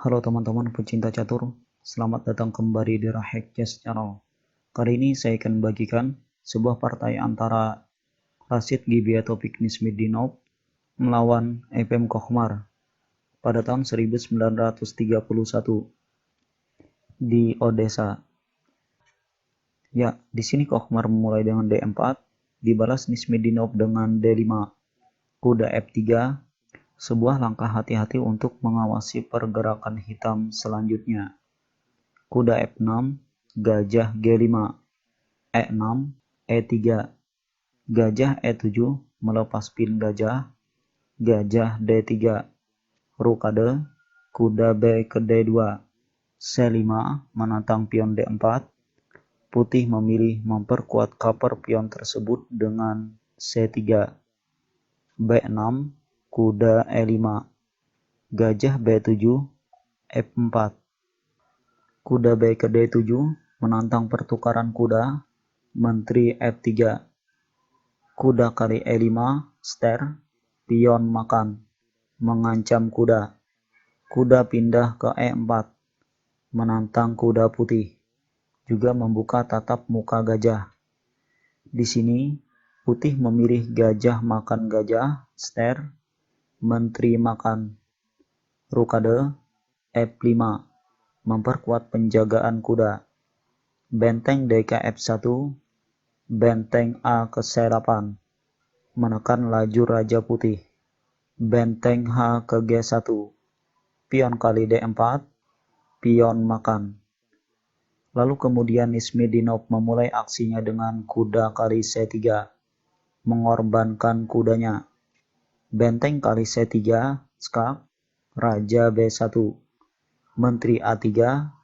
Halo teman-teman pecinta catur, selamat datang kembali di Rahek Chess Channel. Kali ini saya akan bagikan sebuah partai antara Rashid Gibeatovic Nizmetdinov melawan Efim Kochmar pada tahun 1931 di Odessa. Ya, di sini Kochmar memulai dengan D4, dibalas Nizmetdinov dengan D5, kuda F3, sebuah langkah hati-hati untuk mengawasi pergerakan hitam selanjutnya. Kuda F6, gajah G5, E6, E3, gajah E7 melepas pin gajah, gajah D3, rukade, kuda B ke D2, C5 menantang pion D4, putih memilih memperkuat cover pion tersebut dengan C3, B6, kuda E5, gajah B7, F4, kuda B ke D7 menantang pertukaran kuda, menteri F3, kuda kali E5, ster, pion makan, mengancam kuda, kuda pindah ke E4, menantang kuda putih, juga membuka tatap muka gajah. Di sini, putih memilih gajah makan gajah, ster, menteri makan, rukade, F5, memperkuat penjagaan kuda, benteng D ke F1, benteng A ke C8, menekan laju raja putih, benteng H ke G1, pion kali D4, pion makan. Lalu kemudian Nizmetdinov memulai aksinya dengan kuda kali C3, mengorbankan kudanya, benteng kali C3, skak, raja B1, menteri A3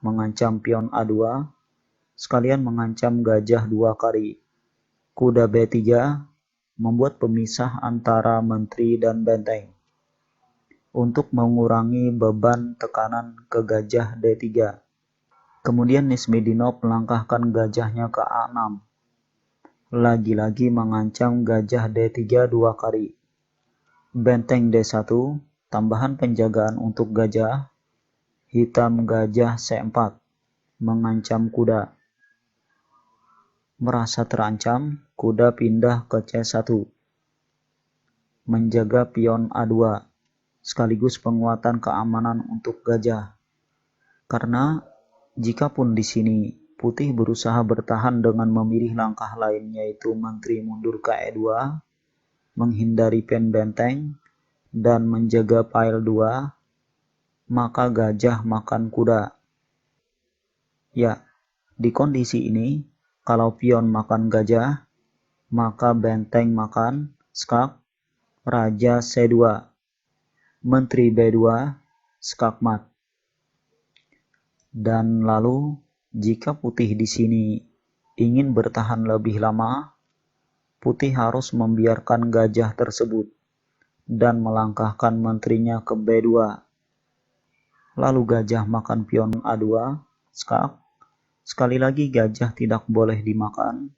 mengancam pion A2, sekalian mengancam gajah 2 kali. Kuda B3 membuat pemisah antara menteri dan benteng untuk mengurangi beban tekanan ke gajah D3. Kemudian Nizmetdinov melangkahkan gajahnya ke A6. Lagi-lagi mengancam gajah D3 2 kali. Benteng D1, tambahan penjagaan untuk gajah, hitam gajah C4, mengancam kuda. Merasa terancam, kuda pindah ke C1, menjaga pion A2, sekaligus penguatan keamanan untuk gajah. Karena jikapun di sini putih berusaha bertahan dengan memilih langkah lain, yaitu menteri mundur ke E2, menghindari pin benteng, dan menjaga pile 2, maka gajah makan kuda. Ya, di kondisi ini, kalau pion makan gajah, maka benteng makan, skak, raja C2, menteri B2, skak mat. Dan lalu, jika putih di sini ingin bertahan lebih lama, putih harus membiarkan gajah tersebut dan melangkahkan menterinya ke B2. Lalu gajah makan pion A2, skak. Sekali lagi gajah tidak boleh dimakan,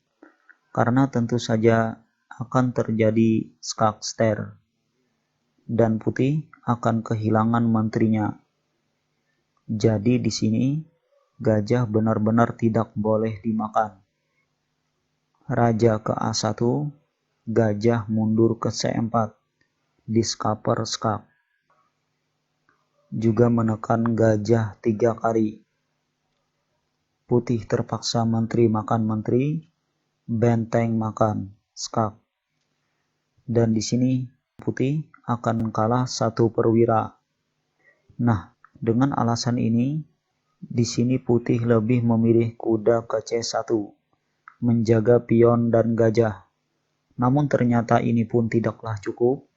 karena tentu saja akan terjadi skak ster, dan putih akan kehilangan menterinya. Jadi di sini gajah benar-benar tidak boleh dimakan. Raja ke A1, gajah mundur ke C4, discover skak. Juga menekan gajah 3 kali. Putih terpaksa menteri makan menteri, benteng makan skak. Dan di sini putih akan kalah 1 perwira. Nah, dengan alasan ini, di sini putih lebih memilih kuda ke C1, menjaga pion dan gajah. Namun ternyata ini pun tidaklah cukup,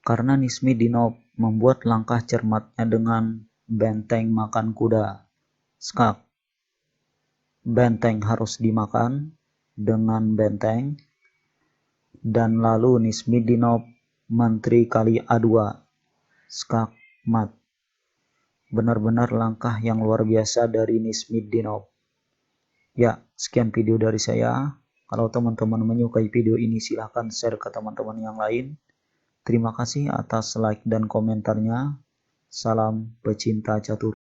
karena Nizmetdinov membuat langkah cermatnya dengan benteng makan kuda, skak. Benteng harus dimakan dengan benteng, dan lalu Nizmetdinov menteri kali A2, skak mat. Benar-benar langkah yang luar biasa dari Nizmetdinov. Ya, sekian video dari saya. Kalau teman-teman menyukai video ini, silahkan share ke teman-teman yang lain. Terima kasih atas like dan komentarnya. Salam pecinta catur.